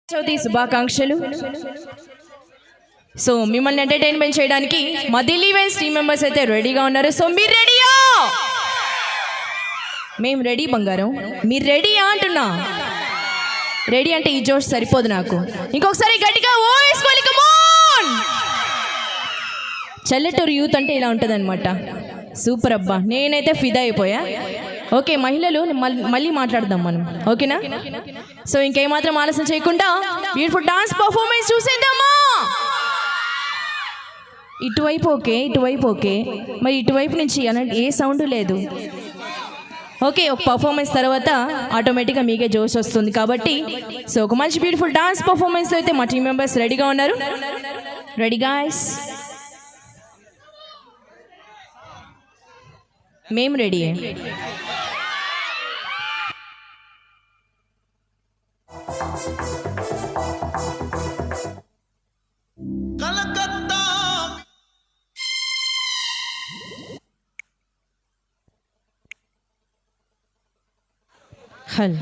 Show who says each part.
Speaker 1: చవితి శుభాకాంక్షలు. సో మిమ్మల్ని ఎంటర్టైన్మెంట్ చేయడానికి మా ఢిల్లీ ఈవెంట్స్ టీమ్ మెంబర్స్ అయితే రెడీగా ఉన్నారు. సో మీరు రెడీయా? మేము రెడీ బంగారం. మీరు రెడీయా అంటున్నా? రెడీ అంటే ఈ జోష్ సరిపోదు నాకు. ఇంకొకసారి గట్టిగా ఓ వేసుకోవాలి. కమోన్! చల్లటూరు యూత్ అంటే ఇలా ఉంటుంది అనమాట. సూపర్ అబ్బా, నేనైతే ఫిదా అయిపోయా. ఓకే మహిళలు మళ్ళీ మాట్లాడదాం మనం, ఓకేనా? సో ఇంకేమాత్రం ఆలస్యం చేయకుండా బ్యూటిఫుల్ డాన్స్ పర్ఫార్మెన్స్ చూసేద్దామా? ఇటువైపు ఓకే, ఇటువైపు ఓకే, మరి ఇటువైపు నుంచి అలాంటి ఏ సౌండ్ లేదు. ఓకే, ఒక పర్ఫార్మెన్స్ తర్వాత ఆటోమేటిక్గా మీకే జోష్ వస్తుంది కాబట్టి సో ఒక మంచి బ్యూటిఫుల్ డాన్స్ పర్ఫార్మెన్స్లో అయితే మా టీమ్ మెంబర్స్ రెడీగా ఉన్నారు. Ready guys? మేము రెడీ. హల్